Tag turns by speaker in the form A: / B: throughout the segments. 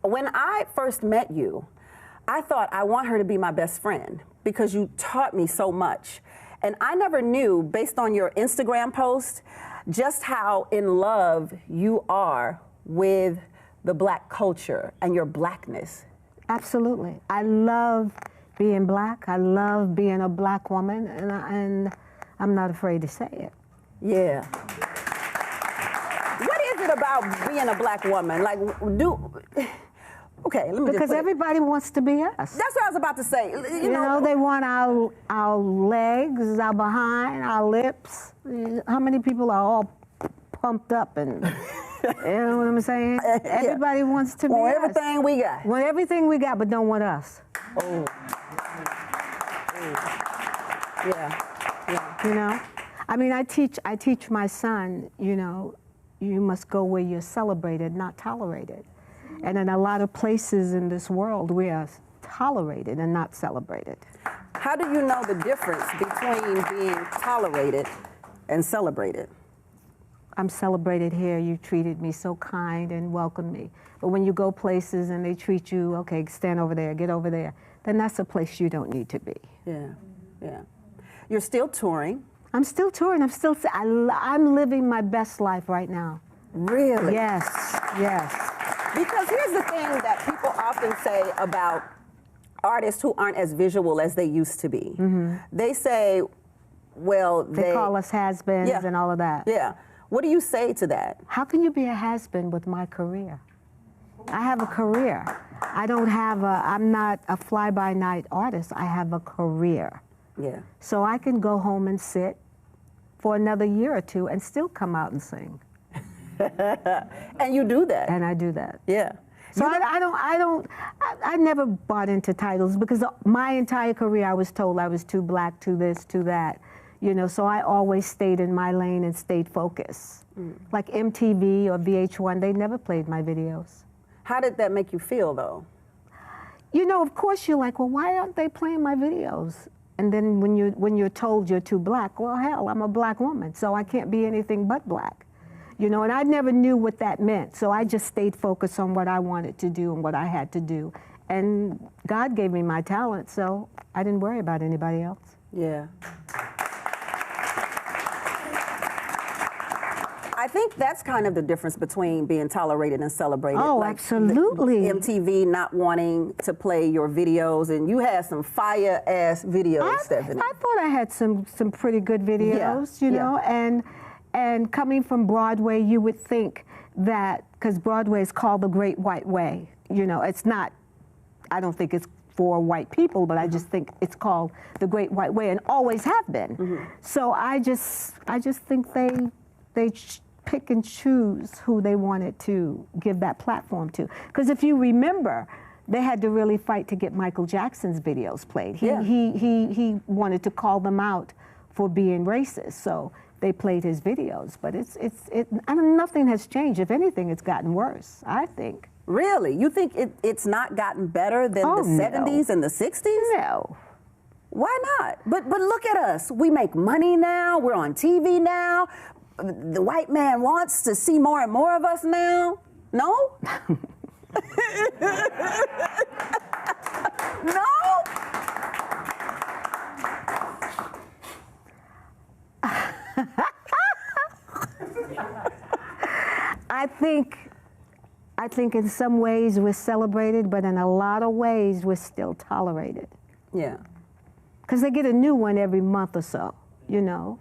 A: When I first met you, I thought I want her to be my best friend because you taught me so much. And I never knew, based on your Instagram post, just how in love you are with the Black culture and your Blackness.
B: Absolutely. I love being Black. I love being a Black woman, and I'm not afraid to say it.
A: Yeah. What is it about being a Black woman? Like, okay, let me
B: because everybody wants to be us.
A: That's what I was about to say. You know,
B: they want our legs, our behind, our lips. How many people are all pumped up and, you know what I'm saying? Everybody wants to be us.
A: Everything we got.
B: Want everything we got, but don't want us.
A: Oh. Yeah.
B: You know? I mean, I teach my son, you know, you must go where you're celebrated, not tolerated. And in a lot of places in this world, we are tolerated and not celebrated.
A: How do you know the difference between being tolerated and celebrated?
B: I'm celebrated here. You treated me so kind and welcomed me. But when you go places and they treat you, okay, stand over there, get over there, then that's a place you don't need to be.
A: Yeah, yeah. You're still touring.
B: I'm still touring. I'm living my best life right now.
A: Really?
B: Yes, yes.
A: Because here's the thing that people often say about artists who aren't as visual as they used to be. Mm-hmm. They say, well,
B: they call us has-beens and all of that.
A: Yeah. What do you say to that?
B: How can you be a has-been with my career? I have a career. I'm not a fly-by-night artist. I have a career.
A: Yeah. So
B: I can go home and sit for another year or two and still come out and sing.
A: And you do that.
B: And I do that.
A: Yeah.
B: So I never bought into titles because my entire career I was told I was too Black, too this, too that. You know, so I always stayed in my lane and stayed focused. Like MTV or VH1, they never played my videos.
A: How did that make you feel, though?
B: You know, of course you're like, well, why aren't they playing my videos? And then when you're told you're too Black, well, hell, I'm a Black woman, so I can't be anything but Black. You know, and I never knew what that meant, so I just stayed focused on what I wanted to do and what I had to do. And God gave me my talent, so I didn't worry about anybody else.
A: Yeah. I think that's kind of the difference between being tolerated and celebrated.
B: Oh, like absolutely.
A: MTV not wanting to play your videos, and you had some fire-ass videos, Stephanie.
B: I thought I had some pretty good videos, you know, and coming from Broadway, you would think that, because Broadway is called the Great White Way, you know, it's not, I don't think it's for white people, but I just think it's called the Great White Way and always have been. So I just think they pick and choose who they wanted to give that platform to. Because if you remember, they had to really fight to get Michael Jackson's videos played. He wanted to call them out for being racist, so they played his videos. But I mean, nothing has changed. If anything, it's gotten worse, I think.
A: Really? You think it's not gotten better than the 70s and the 60s?
B: No.
A: Why not? But look at us. We make money now. We're on TV now. The white man wants to see more and more of us now. No? No? I think in some ways we're celebrated, but in a lot of ways we're still tolerated. Yeah.
B: Because they get a new one every month or so, you know.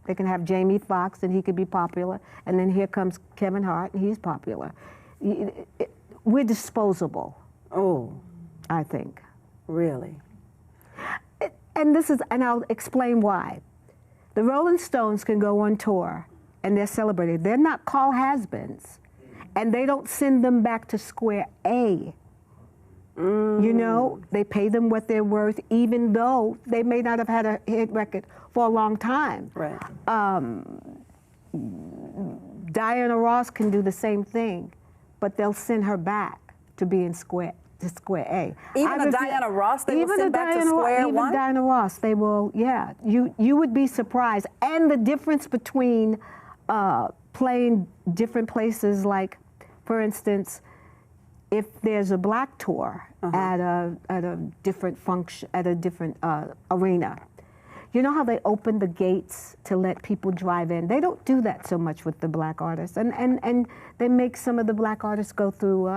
B: They can have Jamie Foxx and he could be popular, and then here comes Kevin Hart and he's popular. We're disposable.
A: Oh.
B: I think.
A: Really?
B: And I'll explain why. The Rolling Stones can go on tour and they're celebrated. They're not called has-beens, and they don't send them back to square A. You know, they pay them what they're worth, even though they may not have had a hit record for a long time.
A: Right.
B: Diana Ross can do the same thing, but they'll send her back to be in square A.
A: Even Diana Ross, they will send back to square one?
B: Even Diana Ross, they will, yeah. You would be surprised. And the difference between playing different places, like, for instance, if there's a black tour at a different function, at a different arena, you know how they open the gates to let people drive in? They don't do that so much with the black artists. And they make some of the black artists go through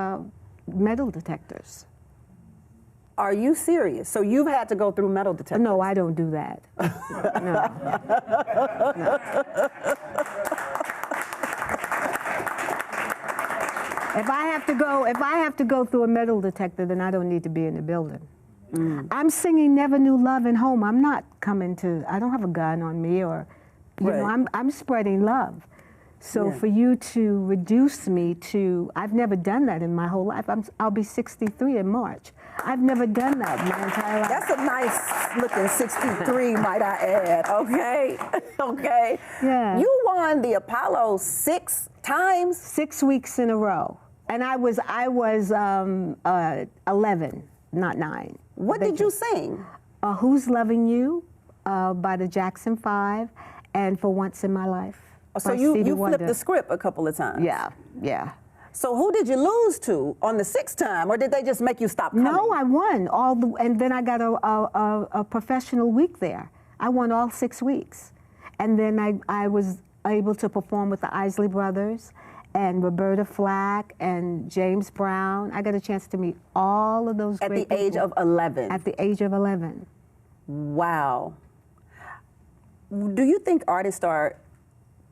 B: metal detectors.
A: Are you serious? So you've had to go through metal detectors?
B: No, I don't do that. No. If I have to go through a metal detector, then I don't need to be in the building. I'm singing Never Knew Love and Home. I'm not coming to, I don't have a gun on me, or, you know, I'm spreading love. So for you to reduce me to, I've never done that in my whole life. I'll be 63 in March. I've never done that my entire life.
A: That's a nice looking 63, might I add, okay? Okay.
B: Yeah.
A: You won the Apollo 6 times?
B: 6 weeks in a row. And I was 11, not 9.
A: What did you sing?
B: Who's Loving You by the Jackson 5, and For Once in My Life.
A: So you flipped the script a couple of times?
B: Yeah, yeah.
A: So who did you lose to on the 6th time, or did they just make you stop coming?
B: No, I won and then I got a professional week there. I won all 6 weeks. And then I was able to perform with the Isley Brothers and Roberta Flack and James Brown. I got a chance to meet all of those great people.
A: At the age of 11?
B: At the age of 11.
A: Wow. Do you think artists are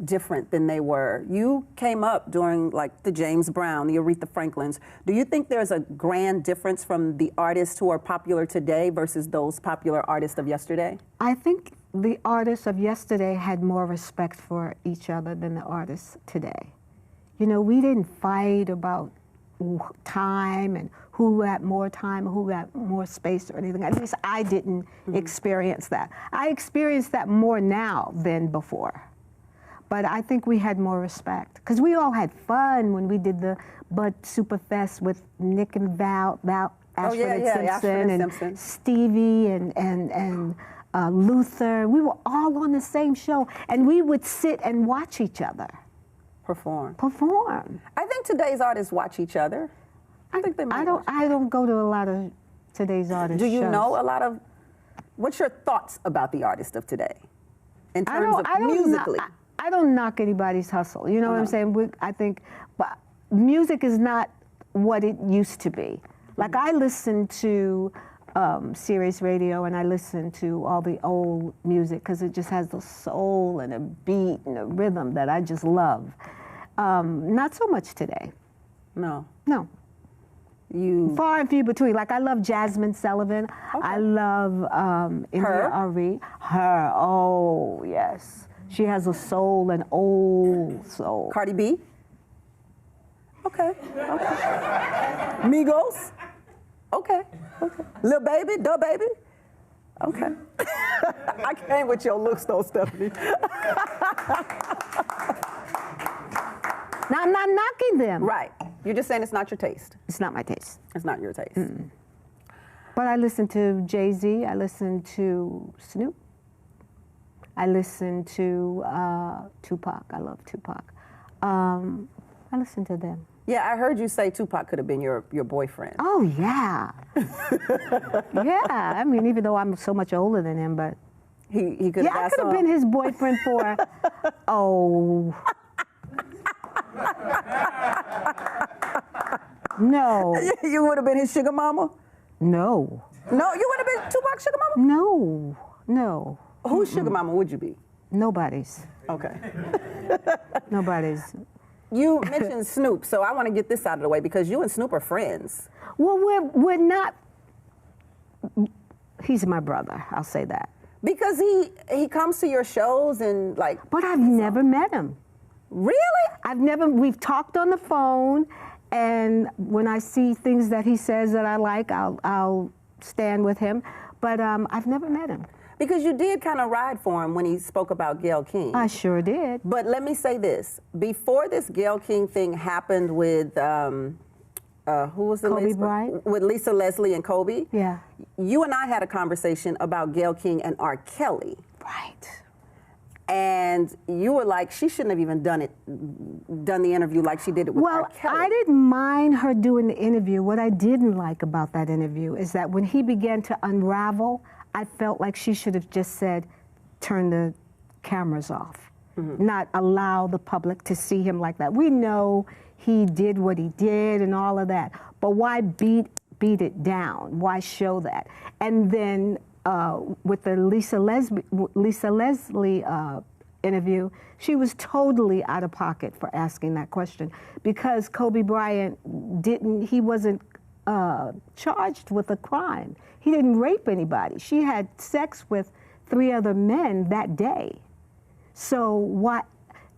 A: different than they were? You came up during like the James Brown, the Aretha Franklins. Do you think there's a grand difference from the artists who are popular today versus those popular artists of yesterday? I
B: think the artists of yesterday had more respect for each other than the artists today. You know, we didn't fight about time and who had more time, who had more space or anything. At least I didn't experience that. I experienced that more now than before. But I think we had more respect, because we all had fun when we did the Bud Superfest with Nick and Ashford and Simpson, Stevie and Luther. We were all on the same show, and we would sit and watch each other perform.
A: I think today's artists watch each other. I think they might.
B: I don't go to a lot of today's artists.
A: Do you
B: shows.
A: know a lot of? What's your thoughts about the artists of today, in terms of musically?
B: I don't knock anybody's hustle. You know what I'm saying? I think, but music is not what it used to be. Like I listen to Sirius Radio, and I listen to all the old music because it just has the soul and a beat and a rhythm that I just love. Not so much today.
A: No.
B: Far and few between. Like I love Jasmine Sullivan. Okay. I love India Ari. Her. Oh yes. She has a soul, an old soul.
A: Cardi B? Okay. Migos? Okay. Lil Baby? Da Baby? Okay. I came with your looks though, Stephanie.
B: Now, I'm not knocking them.
A: Right. You're just saying it's not your taste.
B: It's not my taste.
A: It's not your taste.
B: But I listen to Jay-Z. I listen to Snoop. I listen to Tupac. I love Tupac. I listen to them.
A: Yeah, I heard you say Tupac could have been your boyfriend.
B: Oh, yeah. Yeah, I mean, even though I'm so much older than him, but...
A: He could have
B: I could have been his boyfriend for... No.
A: You would have been his sugar mama?
B: No.
A: No, you would have been Tupac's sugar mama?
B: No.
A: Whose sugar mama would you be?
B: Nobody's.
A: Okay.
B: Nobody's.
A: You mentioned Snoop, so I want to get this out of the way because you and Snoop are friends.
B: Well, we're not. He's my brother, I'll say that.
A: Because he comes to your shows and like...
B: But I've never met him.
A: Really?
B: We've talked on the phone, and when I see things that he says that I like, I'll stand with him. But I've never met him.
A: Because you did kind of ride for him when he spoke about Gayle King.
B: I sure did.
A: But let me say this. Before this Gayle King thing happened with, who was the
B: Kobe Bryant?
A: With Lisa Leslie and Kobe.
B: Yeah.
A: You and I had a conversation about Gayle King and R. Kelly.
B: Right.
A: And you were like, she shouldn't have even done the interview like she did it with R. Kelly.
B: I didn't mind her doing the interview. What I didn't like about that interview is that when he began to unravel, I felt like she should have just said, turn the cameras off, not allow the public to see him like that. We know he did what he did and all of that, but why beat it down? Why show that? And then with the Lisa Leslie interview, she was totally out of pocket for asking that question because Kobe Bryant he wasn't charged with a crime. He didn't rape anybody. She had sex with 3 other men that day. So why,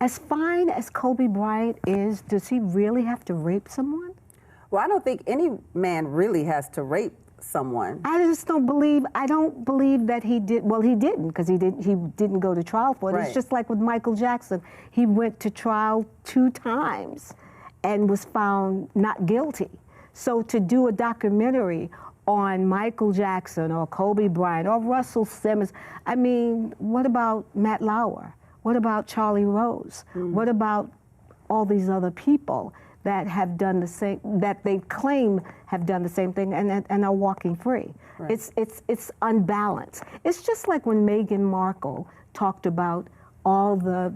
B: as fine as Kobe Bryant is, does he really have to rape someone?
A: Well, I don't think any man really has to rape someone.
B: I don't believe that he did. Well, he didn't, because he didn't go to trial for it.
A: Right.
B: It's just like with Michael Jackson. He went to trial 2 times and was found not guilty. So to do a documentary on Michael Jackson or Kobe Bryant or Russell Simmons, I mean, what about Matt Lauer? What about Charlie Rose? What about all these other people that have done the same, that they claim have done the same thing and are walking free? Right. It's unbalanced. It's just like when Meghan Markle talked about all the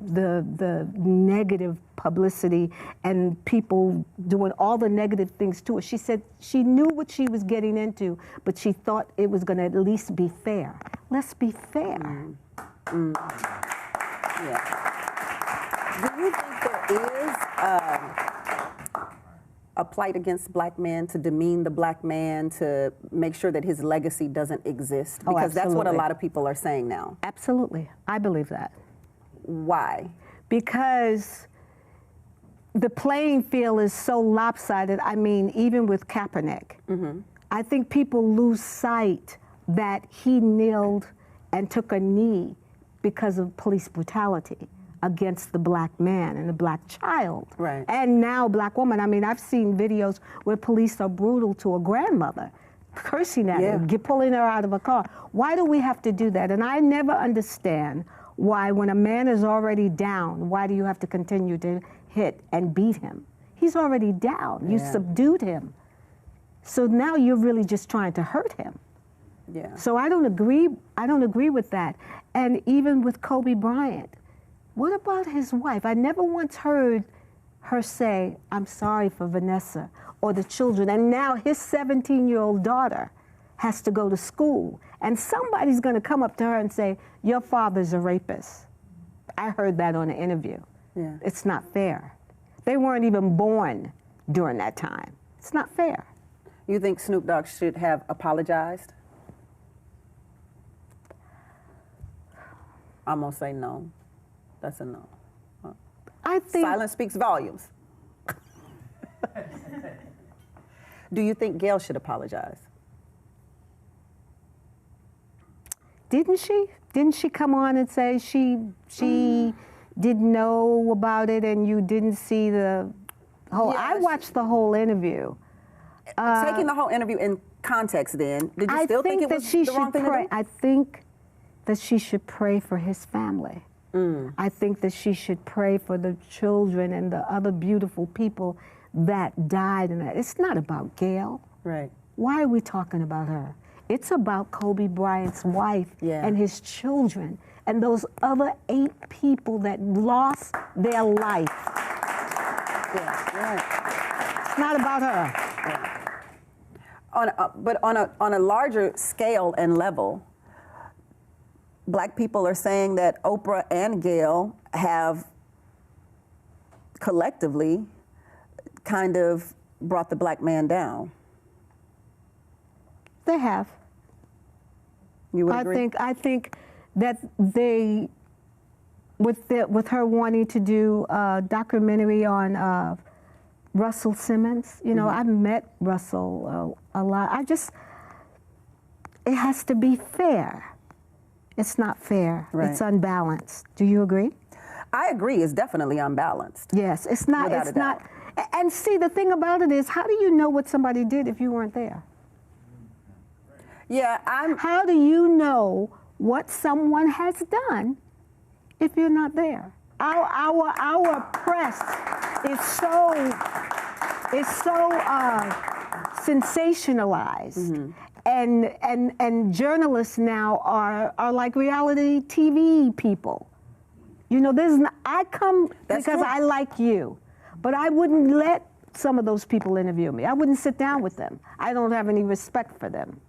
B: negative publicity and people doing all the negative things to her. She said she knew what she was getting into, but she thought it was going to at least be fair. Let's be fair.
A: Yeah. Do you think there is a plight against black men, to demean the black man, to make sure that his legacy doesn't exist? Because that's what a lot of people are saying now.
B: Absolutely. I believe that.
A: Why?
B: Because the playing field is so lopsided. I mean, even with Kaepernick, I think people lose sight that he kneeled and took a knee because of police brutality against the black man and the black child.
A: Right.
B: And now black woman. I mean, I've seen videos where police are brutal to a grandmother, cursing at her, pulling her out of a car. Why do we have to do that? And I never understand why, when a man is already down, why do you have to continue to hit and beat him? He's already down. You subdued him. So now you're really just trying to hurt him.
A: Yeah.
B: So I don't agree with that. And even with Kobe Bryant, what about his wife? I never once heard her say, I'm sorry for Vanessa or the children. And now his 17-year-old daughter has to go to school. And somebody's going to come up to her and say, your father's a rapist. I heard that on an interview.
A: Yeah.
B: It's not fair. They weren't even born during that time. It's not fair.
A: You think Snoop Dogg should have apologized? I'm going to say no. That's a no.
B: I think
A: silence speaks volumes. Do you think Gayle should apologize?
B: Didn't she? Didn't she come on and say she didn't know about it and you didn't see the whole?
A: Yes.
B: I watched the whole interview.
A: Taking the whole interview in context, then, did you still think it was the wrong thing to do?
B: I think that she should pray for his family. I think that she should pray for the children and the other beautiful people that died in that. It's not about Gayle.
A: Right.
B: Why are we talking about her? It's about Kobe Bryant's wife and his children and those other 8 people that lost their life.
A: Yeah, right.
B: It's not about her.
A: Yeah. But on a larger scale and level, black people are saying that Oprah and Gayle have collectively kind of brought the black man down.
B: They have.
A: You would agree?
B: I think that they, with her wanting to do a documentary on Russell Simmons, you know, I've met Russell a lot. It has to be fair. It's not fair. Right. It's unbalanced. Do you agree?
A: I agree. It's definitely unbalanced.
B: Yes, it's not.
A: Without
B: it's not. And see, the thing about it is, how do you know what somebody did if you weren't there?
A: Yeah,
B: How do you know what someone has done if you're not there. Our press is so sensationalized, and journalists now are like reality TV people. You know, I come
A: That's
B: because
A: true.
B: I like you, but I wouldn't let some of those people interview me. I wouldn't sit down with them. I don't have any respect for them.